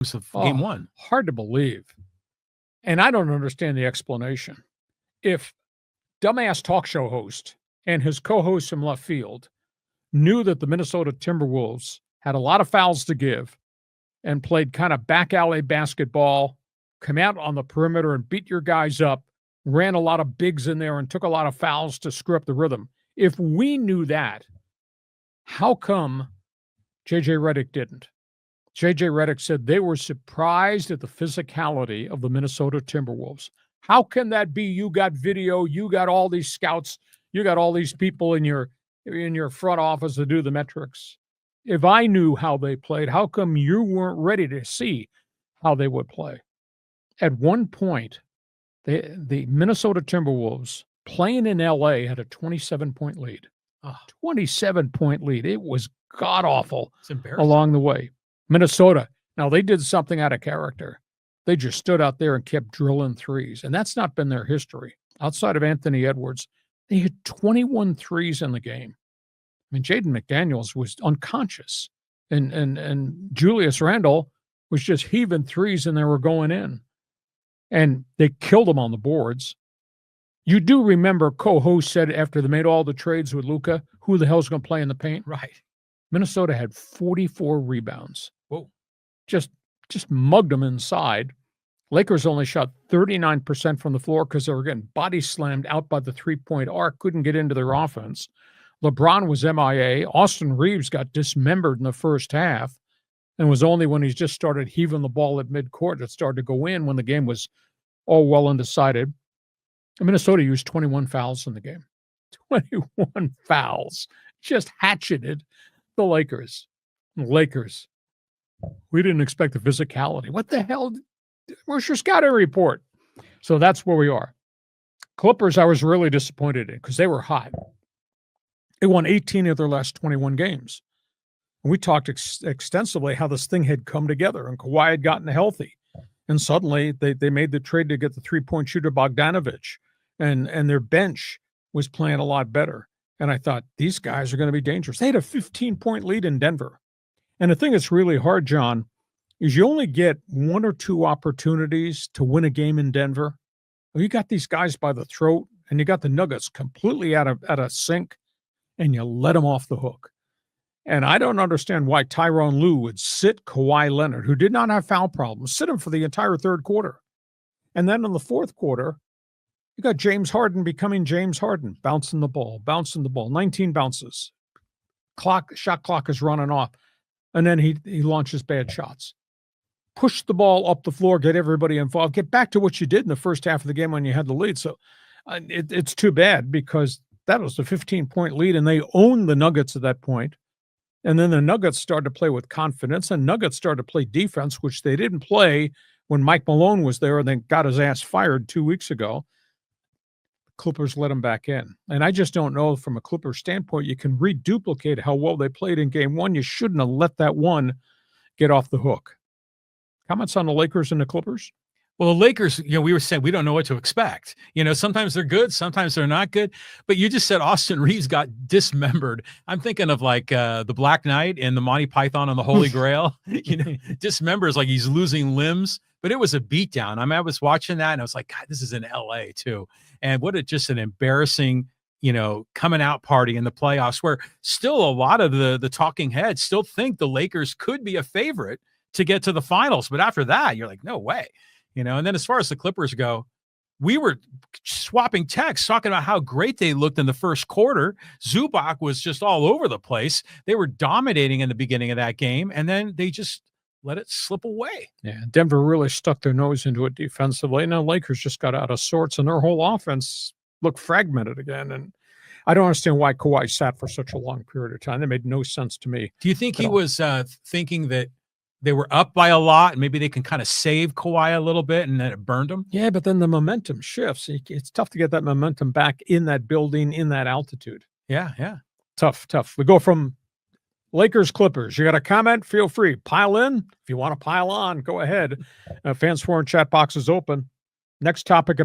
of game one. Hard to believe. And I don't understand the explanation. If dumbass talk show host and his co-host from left field knew that the Minnesota Timberwolves had a lot of fouls to give and played kind of back alley basketball, come out on the perimeter and beat your guys up, ran a lot of bigs in there and took a lot of fouls to screw up the rhythm. If we knew that, how come J.J. Redick didn't? J.J. Redick said they were surprised at the physicality of the Minnesota Timberwolves. How can that be? You got video, you got all these scouts, you got all these people in your front office to do the metrics. If I knew how they played, how come you weren't ready to see how they would play? At one point, the Minnesota Timberwolves playing in L.A. had a 27-point lead. 27-point lead. It was god-awful along the way. Minnesota, now they did something out of character. They just stood out there and kept drilling threes, and that's not been their history. Outside of Anthony Edwards, they hit 21 threes in the game. I mean, Jaden McDaniels was unconscious, and Julius Randle was just heaving threes, and they were going in. And they killed him on the boards. You do remember co-host said after they made all the trades with Luka, who the hell's going to play in the paint? Right. Minnesota had 44 rebounds. Whoa. Just mugged them inside. Lakers only shot 39% from the floor because they were getting body slammed out by the three-point arc, couldn't get into their offense. LeBron was MIA. Austin Reeves got dismembered in the first half, and it was only when he just started heaving the ball at midcourt that started to go in when the game was all well undecided. And Minnesota used 21 fouls in the game. 21 fouls. Just hatcheted the Lakers. Lakers. We didn't expect the physicality. What the hell? Where's your scouting report? So that's where we are. Clippers, I was really disappointed in because they were hot. They won 18 of their last 21 games. And we talked extensively how this thing had come together and Kawhi had gotten healthy. And suddenly they made the trade to get the three-point shooter Bogdanovich. And their bench was playing a lot better. And I thought, these guys are going to be dangerous. They had a 15-point lead in Denver. And the thing that's really hard, John, is you only get one or two opportunities to win a game in Denver. Well, you got these guys by the throat, and you got the Nuggets completely out of sync, and you let them off the hook. And I don't understand why Tyronn Lue would sit Kawhi Leonard, who did not have foul problems, sit him for the entire third quarter. And then in the fourth quarter, you got James Harden becoming James Harden, bouncing the ball, 19 bounces. Shot clock is running off. And then he launches bad shots. Push the ball up the floor, get everybody involved, get back to what you did in the first half of the game when you had the lead. So it's too bad because that was a 15-point lead, and they owned the Nuggets at that point. And then the Nuggets started to play with confidence, and Nuggets started to play defense, which they didn't play when Mike Malone was there and then got his ass fired 2 weeks ago. Clippers let him back in. And I just don't know from a Clippers standpoint, you can reduplicate how well they played in game one. You shouldn't have let that one get off the hook. Comments on the Lakers and the Clippers? Well, the Lakers, we were saying we don't know what to expect. Sometimes they're good, sometimes they're not good. But you just said Austin Reeves got dismembered. I'm thinking of like the Black Knight and the Monty Python and the Holy Grail. Dismembers like he's losing limbs. But it was a beatdown. I was watching that and I was like, God, this is in L.A. too. And just an embarrassing, coming out party in the playoffs where still a lot of the talking heads still think the Lakers could be a favorite to get to the finals. But after that, you're like, no way. And then as far as the Clippers go, we were swapping texts talking about how great they looked in the first quarter. Zubac was just all over the place. They were dominating in the beginning of that game, and then they just let it slip away. Yeah, Denver really stuck their nose into it defensively. Now Lakers just got out of sorts, and their whole offense looked fragmented again. And I don't understand why Kawhi sat for such a long period of time. That made no sense to me. Do you think he was thinking that they were up by a lot and maybe they can kind of save Kawhi a little bit and then it burned him? Yeah, but then the momentum shifts. It's tough to get that momentum back in that building, in that altitude. Yeah. Tough. We go from Lakers, Clippers. You got a comment? Feel free. Pile in. If you want to pile on, go ahead. Fans forum chat box is open. Next topic.